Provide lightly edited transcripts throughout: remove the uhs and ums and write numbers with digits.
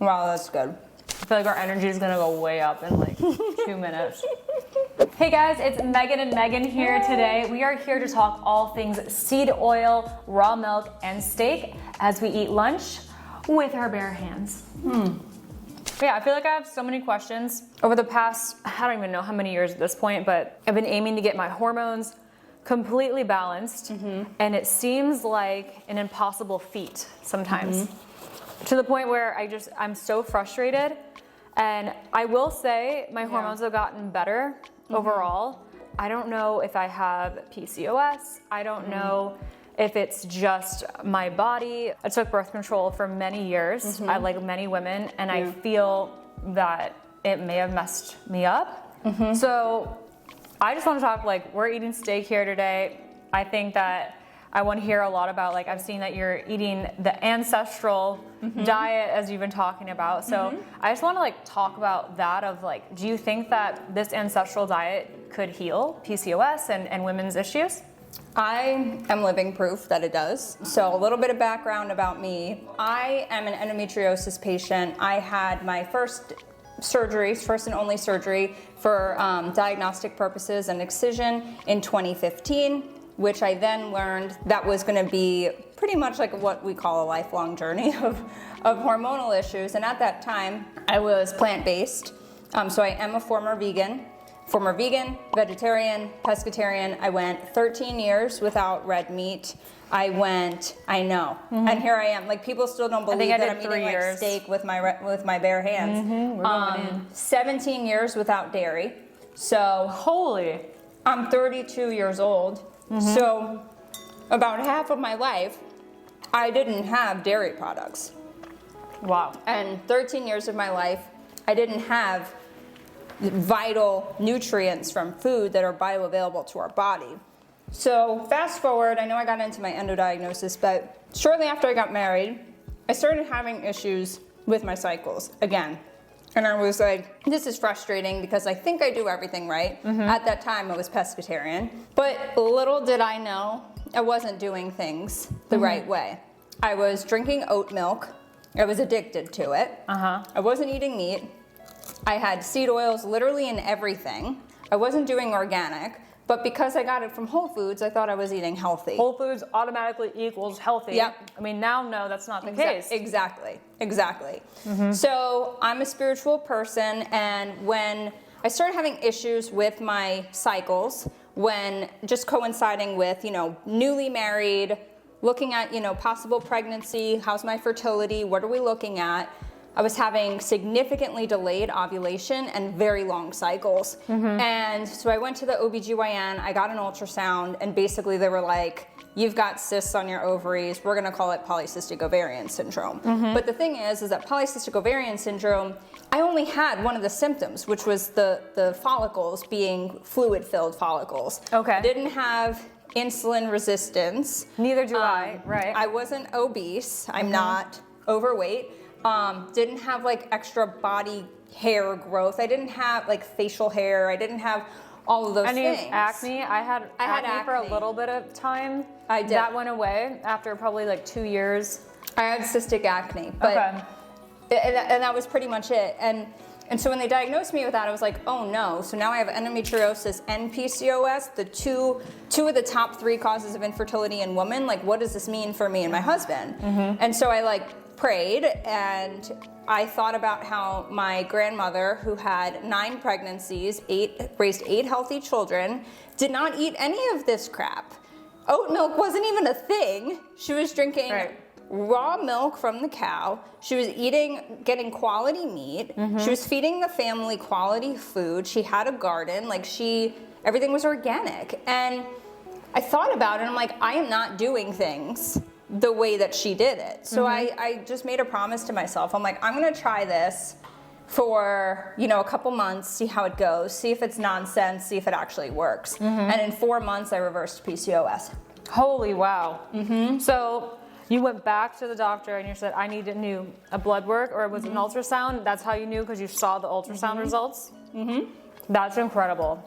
Wow, that's good. I feel like our energy is gonna go way up in like 2 minutes. Hey guys, it's Megan and Meghan here today. We are here to talk all things seed oil, raw milk, and steak as we eat lunch with our bare hands. Yeah, I feel like I have so many questions over the past, I don't even know how many years at this point, but I've been aiming to get my hormones completely balanced, and it seems like an impossible feat sometimes. To the point where I'm so frustrated. And I will say my hormones have gotten better overall. I don't know if I have PCOS. I don't know if it's just my body. I took birth control for many years, like many women, and I feel that it may have messed me up. So I just want to talk, like, we're eating steak here today. I think that I want to hear a lot about, like, I've seen that you're eating the ancestral diet as you've been talking about. So I just want to, like, talk about that of, like, do you think that this ancestral diet could heal PCOS and women's issues? I am living proof that it does. So a little bit of background about me. I am an endometriosis patient. I had my first and only surgery for diagnostic purposes, an excision in 2015. Which I then learned that was going to be pretty much like what we call a lifelong journey of hormonal issues. And at that time, I was plant-based. So I am a former vegan, vegetarian, pescatarian. I went 13 years without red meat. I know. And here I am. Like, people still don't believe that I'm eating like steak with my bare hands. 17 years without dairy. So I'm 32 years old. So about half of my life, I didn't have dairy products. Wow. And 13 years of my life, I didn't have vital nutrients from food that are bioavailable to our body. So fast forward, I know I got into my endodiagnosis, but shortly after I got married, I started having issues with my cycles again. And I was like, this is frustrating because I think I do everything right. At that time, I was pescatarian. But little did I know, I wasn't doing things the right way. I was drinking oat milk. I was addicted to it. I wasn't eating meat. I had seed oils literally in everything. I wasn't doing organic. But because I got it from Whole Foods, I thought I was eating healthy. Whole Foods automatically equals healthy. Yep. I mean, now, no, that's not the case. Exactly. So I'm a spiritual person, and when I started having issues with my cycles, when just coinciding with, newly married, looking at, possible pregnancy, how's my fertility, what are we looking at? I was having significantly delayed ovulation and very long cycles. And so I went to the OBGYN, I got an ultrasound, and basically they were like, you've got cysts on your ovaries. We're gonna call it polycystic ovarian syndrome. But the thing is that polycystic ovarian syndrome, I only had one of the symptoms, which was the follicles being fluid-filled follicles. I didn't have insulin resistance. Neither do I, right? I wasn't obese. I'm not overweight. Didn't have like extra body hair growth. I didn't have like facial hair. I didn't have all of those things. Acne. I had acne for a little bit of time. I did. That went away after probably like 2 years. I had cystic acne, but and that was pretty much it. And so when they diagnosed me with that, I was like, oh no. So now I have endometriosis and PCOS, the two of the top 3 causes of infertility in women. Like, what does this mean for me and my husband? And so I prayed, and I thought about how my grandmother, who had 9 pregnancies, raised 8 healthy children, did not eat any of this crap. Oat milk wasn't even a thing. She was drinking raw milk from the cow. She was getting quality meat. She was feeding the family quality food. She had a garden. Everything was organic. And I thought about it, and I'm like, I am not doing things the way that she did it. So I just made a promise to myself. I'm like, I'm gonna try this for a couple months, see how it goes, see if it's nonsense, see if it actually works. And in 4 months, I reversed PCOS. Holy wow. So you went back to the doctor and you said, I need a blood work, or was it an ultrasound? That's how you knew, because you saw the ultrasound results? That's incredible.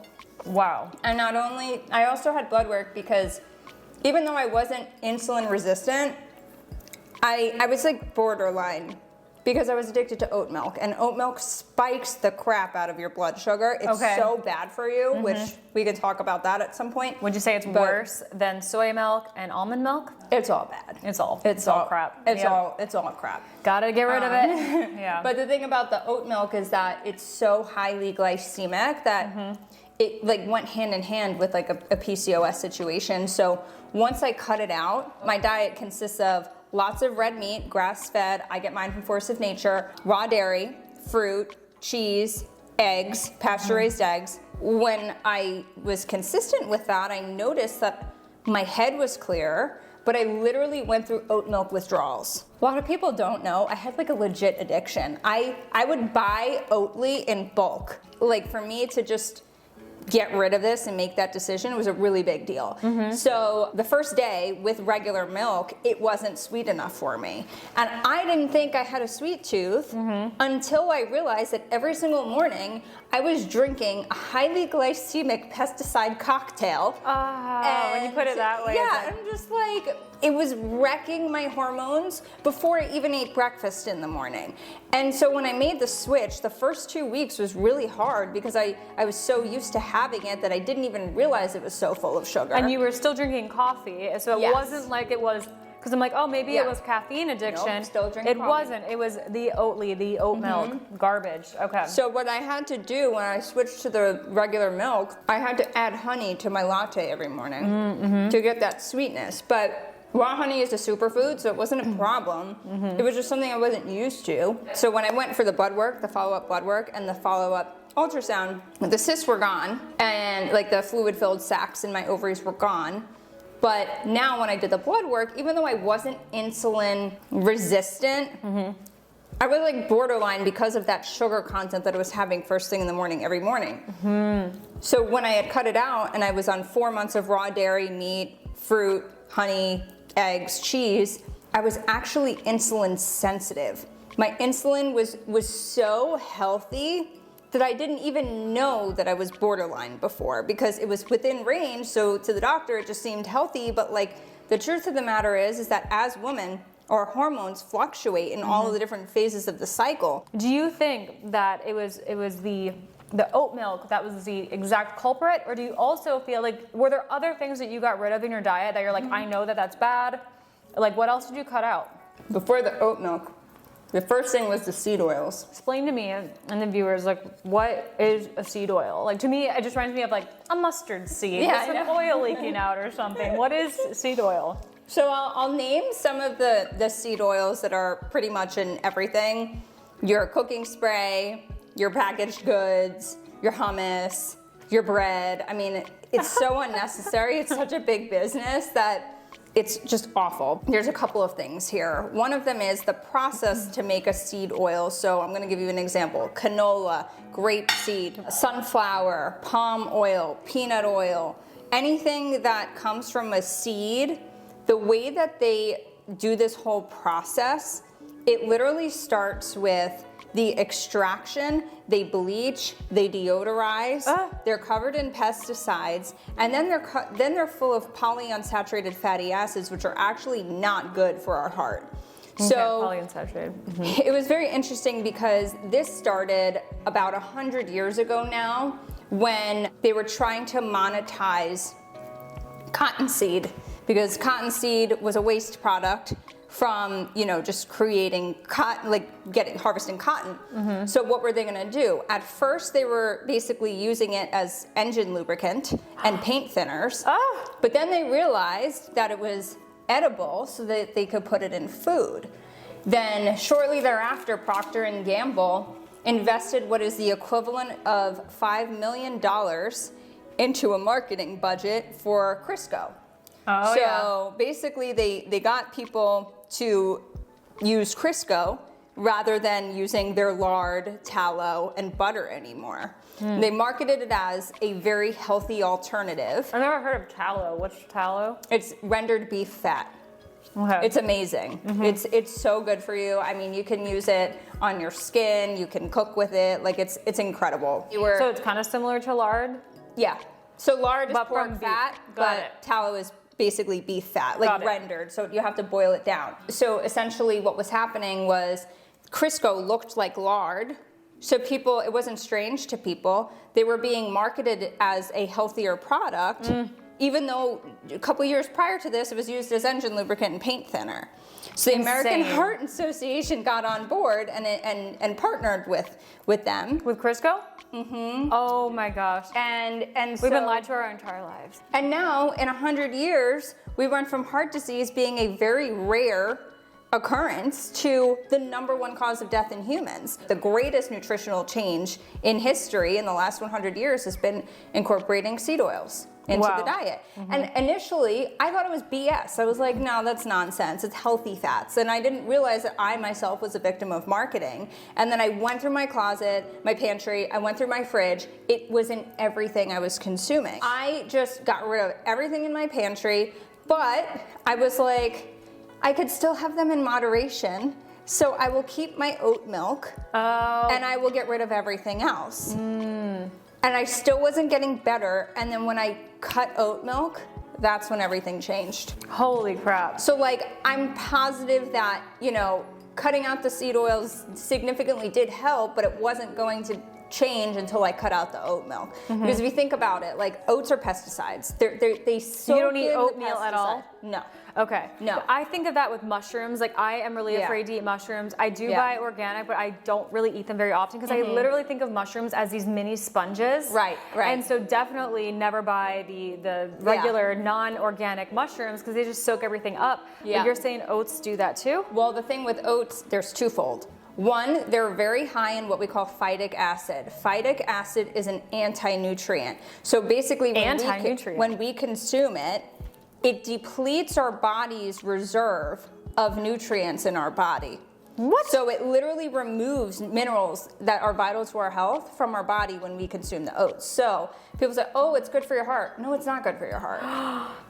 Wow. And I also had blood work because even though I wasn't insulin resistant, I was like borderline because I was addicted to oat milk, and oat milk spikes the crap out of your blood sugar. It's so bad for you, which we can talk about that at some point. Would you say it's worse than soy milk and almond milk? It's all bad. It's all crap. It's all crap. Gotta get rid of it. Yeah. But the thing about the oat milk is that it's so highly glycemic that it like went hand in hand with like a PCOS situation. So once I cut it out, my diet consists of lots of red meat, grass-fed. I get mine from Force of Nature. Raw dairy, fruit, cheese, eggs, pasture-raised eggs. When I was consistent with that, I noticed that my head was clearer, but I literally went through oat milk withdrawals. A lot of people don't know, I had like a legit addiction. I would buy Oatly in bulk. Like for me to just get rid of this and make that decision was a really big deal. So the first day with regular milk, it wasn't sweet enough for me. And I didn't think I had a sweet tooth until I realized that every single morning I was drinking a highly glycemic pesticide cocktail. When you put it that way. Yeah, I'm just like, it was wrecking my hormones before I even ate breakfast in the morning. And so when I made the switch, the first 2 weeks was really hard because I was so used to having it that I didn't even realize it was so full of sugar. And you were still drinking coffee, so it wasn't like it was, because I'm like, oh, maybe it was caffeine addiction. Nope, still drinking coffee. Wasn't. It was the Oatly, the oat milk, garbage. Okay. So what I had to do when I switched to the regular milk, I had to add honey to my latte every morning to get that sweetness. But raw honey is a superfood, so it wasn't a problem. It was just something I wasn't used to. So when I went for the blood work, the follow-up blood work, and the follow-up ultrasound, the cysts were gone, and like the fluid-filled sacs in my ovaries were gone. But now when I did the blood work, even though I wasn't insulin resistant, I was like borderline because of that sugar content that I was having first thing in the morning every morning. So when I had cut it out and I was on 4 months of raw dairy, meat, fruit, honey, eggs, cheese, I was actually insulin sensitive. My insulin was so healthy that I didn't even know that I was borderline before because it was within range. So to the doctor, it just seemed healthy. But like the truth of the matter is that as women, our hormones fluctuate in all of the different phases of the cycle. Do you think that it was the oat milk that was the exact culprit, or do you also feel like, were there other things that you got rid of in your diet that you're like, I know that that's bad? Like, what else did you cut out? Before the oat milk, the first thing was the seed oils. Explain to me and the viewers, like, what is a seed oil? Like, to me, it just reminds me of like a mustard seed with some oil leaking out or something. What is seed oil? So I'll name some of the seed oils that are pretty much in everything. Your cooking spray, your packaged goods, your hummus, your bread. I mean, it's so unnecessary. It's such a big business that it's just awful. There's a couple of things here. One of them is the process to make a seed oil. So I'm gonna give you an example. Canola, grapeseed, sunflower, palm oil, peanut oil, anything that comes from a seed, the way that they do this whole process, it literally starts with the extraction, they bleach, they deodorize, they're covered in pesticides, and then they're full of polyunsaturated fatty acids, which are actually not good for our heart. So polyunsaturated. It was very interesting because this started about 100 years ago now when they were trying to monetize cottonseed, because cottonseed was a waste product from, just creating cotton, like harvesting cotton. So what were they gonna do? At first they were basically using it as engine lubricant and paint thinners, but then they realized that it was edible so that they could put it in food. Then shortly thereafter, Procter & Gamble invested what is the equivalent of $5 million into a marketing budget for Crisco. So basically they got people to use Crisco rather than using their lard, tallow, and butter anymore. They marketed it as a very healthy alternative. I've never heard of tallow. What's tallow? It's rendered beef fat. Okay. It's amazing. It's so good for you. I mean, you can use it on your skin, you can cook with it, like it's incredible. So it's kind of similar to lard? Yeah. So lard is pork fat, Got but it. tallow is basically beef fat, like rendered, so you have to boil it down. So essentially what was happening was Crisco looked like lard. So people, it wasn't strange to people. They were being marketed as a healthier product, even though a couple years prior to this, it was used as engine lubricant and paint thinner. So the American Heart Association got on board and partnered with them. With Crisco? Mm-hmm. Oh my gosh. And we've been lied to our entire lives. And now, in 100 years, we went from heart disease being a very rare occurrence to the #1 cause of death in humans. The greatest nutritional change in history in the last 100 years has been incorporating seed oils into the diet. And initially, I thought it was BS. I was like, no, that's nonsense. It's healthy fats. And I didn't realize that I myself was a victim of marketing. And then I went through my closet, my pantry, I went through my fridge. It was in everything I was consuming. I just got rid of everything in my pantry, but I was like, I could still have them in moderation, so I will keep my oat milk, and I will get rid of everything else. And I still wasn't getting better, and then when I cut oat milk, that's when everything changed. Holy crap. So like, I'm positive that, cutting out the seed oils significantly did help, but it wasn't going to change until I cut out the oat milk. Because if you think about it, like oats are pesticides. They soak You don't eat in the oatmeal at all? pesticide. No. Okay. No. I think of that with mushrooms. Like I am really afraid to eat mushrooms. I do buy organic, but I don't really eat them very often because I literally think of mushrooms as these mini sponges. Right. And so definitely never buy the regular non-organic mushrooms because they just soak everything up. Yeah. But you're saying oats do that too? Well, the thing with oats, there's twofold. One, they're very high in what we call phytic acid. Phytic acid is an anti-nutrient. So basically when we consume it, it depletes our body's reserve of nutrients in our body. What? So it literally removes minerals that are vital to our health from our body when we consume the oats. So people say, oh, it's good for your heart. No, it's not good for your heart.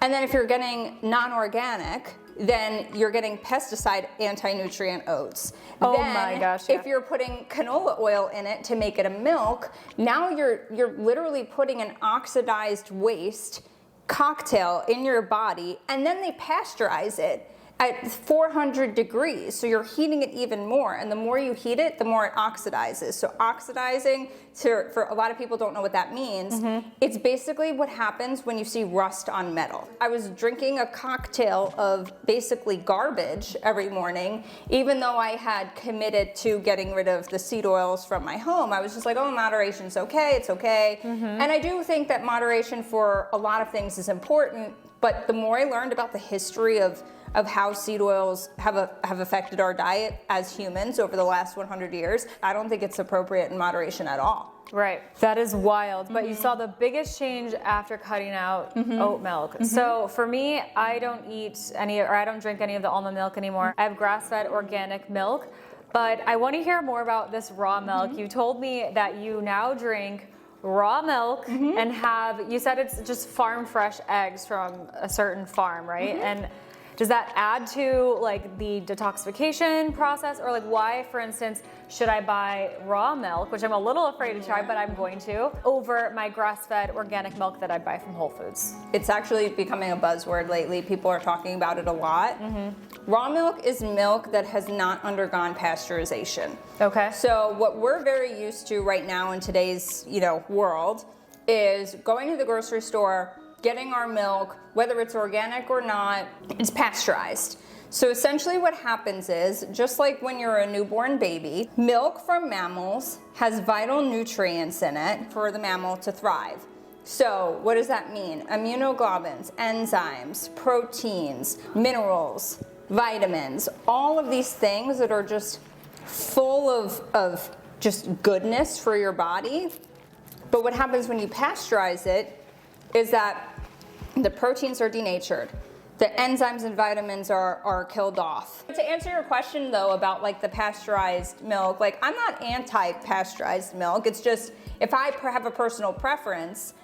And then if you're getting non-organic, then you're getting pesticide anti-nutrient oats. Oh then, my gosh. If you're putting canola oil in it to make it a milk, now you're literally putting an oxidized waste cocktail in your body, and then they pasteurize it at 400 degrees. So you're heating it even more. And the more you heat it, the more it oxidizes. So oxidizing, for a lot of people don't know what that means. It's basically what happens when you see rust on metal. I was drinking a cocktail of basically garbage every morning, even though I had committed to getting rid of the seed oils from my home. I was just like, oh, moderation's okay, it's okay. And I do think that moderation for a lot of things is important, but the more I learned about the history of how seed oils have affected our diet as humans over the last 100 years, I don't think it's appropriate in moderation at all. Right. That is wild. But you saw the biggest change after cutting out oat milk. So for me, I don't drink any of the almond milk anymore. I have grass-fed organic milk. But I want to hear more about this raw milk. You told me that you now drink raw milk and you said it's just farm fresh eggs from a certain farm, right? And does that add to like the detoxification process, or like why, for instance, should I buy raw milk, which I'm a little afraid to try, but I'm going to, over my grass-fed organic milk that I buy from Whole Foods? It's actually becoming a buzzword lately. People are talking about it a lot. Raw milk is milk that has not undergone pasteurization. Okay. So what we're very used to right now in today's, world is going to the grocery store, getting our milk, whether it's organic or not, it's pasteurized. So essentially what happens is, just like when you're a newborn baby, milk from mammals has vital nutrients in it for the mammal to thrive. So what does that mean? Immunoglobulins, enzymes, proteins, minerals, vitamins, all of these things that are just full of just goodness for your body. But what happens when you pasteurize it is that the proteins are denatured. The enzymes and vitamins are killed off. To answer your question though about like the pasteurized milk, like I'm not anti-pasteurized milk. It's just if I have a personal preference,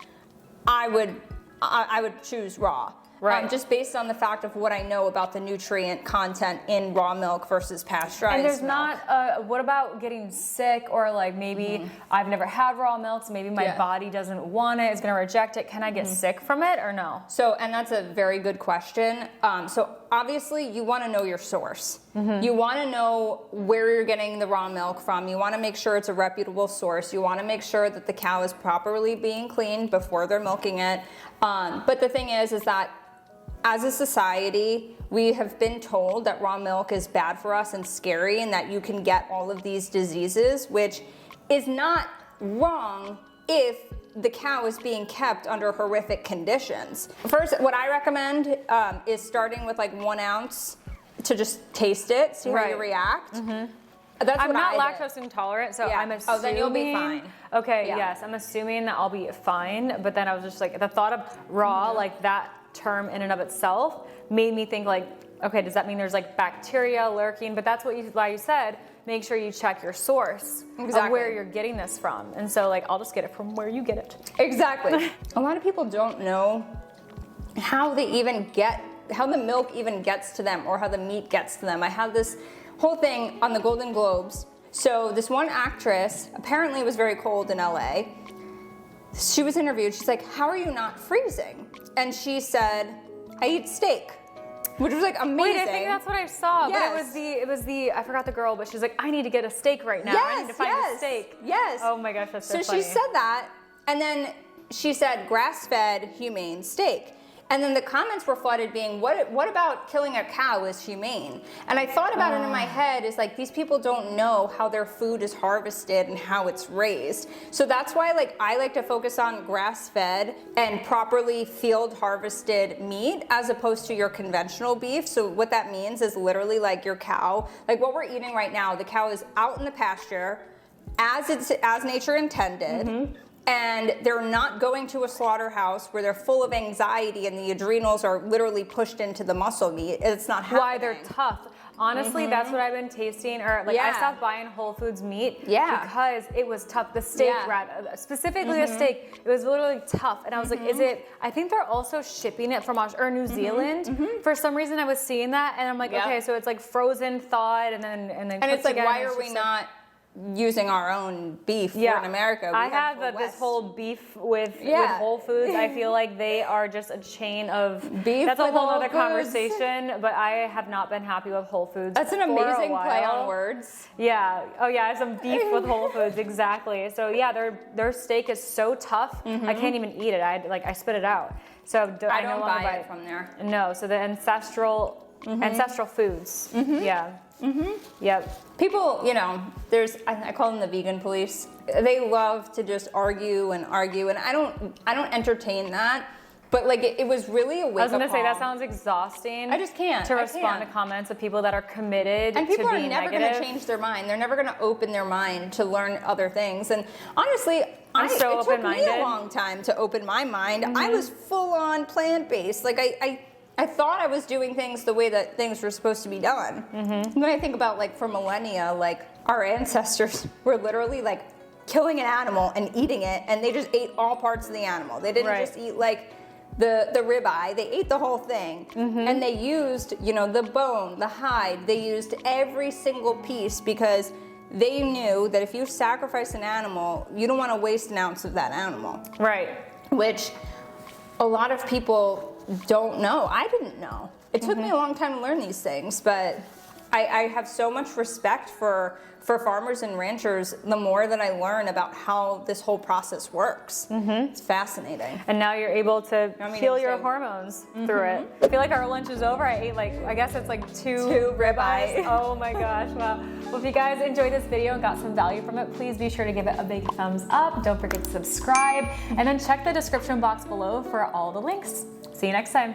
I would choose raw. Right. Just based on the fact of what I know about the nutrient content in raw milk versus pasteurized And there's milk. not, what about getting sick, or like maybe I've never had raw milk, so maybe my body doesn't want it, it's gonna reject it. Can I get sick from it or no? So, and that's a very good question. So obviously you want to know your source. You want to know where you're getting the raw milk from. You want to make sure it's a reputable source. You want to make sure that the cow is properly being cleaned before they're milking it. But the thing is that as a society, we have been told that raw milk is bad for us and scary, and that you can get all of these diseases, which is not wrong if the cow is being kept under horrific conditions. First, what I recommend is starting with like 1 ounce to just taste it, see how you react. That's I'm what not I did. lactose intolerant, so I'm assuming. Oh, then you'll be fine. Okay, yes, I'm assuming that I'll be fine. But then I was just like, the thought of raw, like that term in and of itself, made me think like, okay, does that mean there's like bacteria lurking? But that's why you said, make sure you check your source of where you're getting this from. And so like, I'll just get it from where you get it. Exactly. A lot of people don't know how they even get, how the milk even gets to them, or how the meat gets to them. I had this whole thing on the Golden Globes. So this one actress apparently was very cold in LA. She was interviewed. She's like, how are you not freezing? And she said, I eat steak. Which was like amazing. Wait, I think that's what I saw. Yes. But it was the I forgot the girl, but she's like, I need to get a steak right now. I need to find a steak. Yes. Oh my gosh, that's so funny. She said that, and then she said grass-fed humane steak. And then the comments were flooded being, what about killing a cow is humane? And I thought about it in my head, is like, these people don't know how their food is harvested and how it's raised. So that's why like I like to focus on grass-fed and properly field harvested meat as opposed to your conventional beef. So what that means is literally like your cow, like what we're eating right now, the cow is out in the pasture as nature intended. And they're not going to a slaughterhouse where they're full of anxiety and the adrenals are literally pushed into the muscle meat. It's not happening. Why they're tough. Honestly, that's what I've been tasting. Or like I stopped buying Whole Foods meat because it was tough. The steak, specifically the steak, it was literally tough. And I was like, is it? I think they're also shipping it from New Zealand. For some reason, I was seeing that, and I'm like, okay, so it's like frozen, thawed, and then and it's like, why are we not using our own beef here in America? I have this whole beef with Whole Foods. I feel like they are just a chain of beef. That's a whole other Foods. Conversation, but I have not been happy with Whole Foods. That's an amazing play on words. Yeah. Oh yeah, some beef with Whole Foods, exactly. So yeah, their steak is so tough. I can't even eat it. I spit it out. So I don't no longer buy it from there. No. So the ancestral foods. Yeah. Yep. People, I call them the vegan police. They love to just argue, and I don't entertain that. But like it was really a wake up call. I was gonna say that sounds exhausting. I just can't to respond to comments of people that are committed. And people to are being never negative. going to change their mind. They're never going to open their mind to learn other things. And honestly, it took me a long time to open my mind. I was full on plant based. Like I thought I was doing things the way that things were supposed to be done. And then I think about like for millennia, like our ancestors were literally like killing an animal and eating it, and they just ate all parts of the animal. They didn't just eat like the ribeye. They ate the whole thing. And they used, the bone, the hide. They used every single piece because they knew that if you sacrifice an animal, you don't want to waste an ounce of that animal. Right. Which a lot of people don't know. I didn't know. It took me a long time to learn these things, but I have so much respect for farmers and ranchers the more that I learn about how this whole process works. It's fascinating. And now you're able to feel your hormones through it. I feel like our lunch is over. I ate I guess it's like two ribeyes. Oh my gosh, wow. Well, if you guys enjoyed this video and got some value from it, please be sure to give it a big thumbs up. Don't forget to subscribe, and then check the description box below for all the links. See you next time.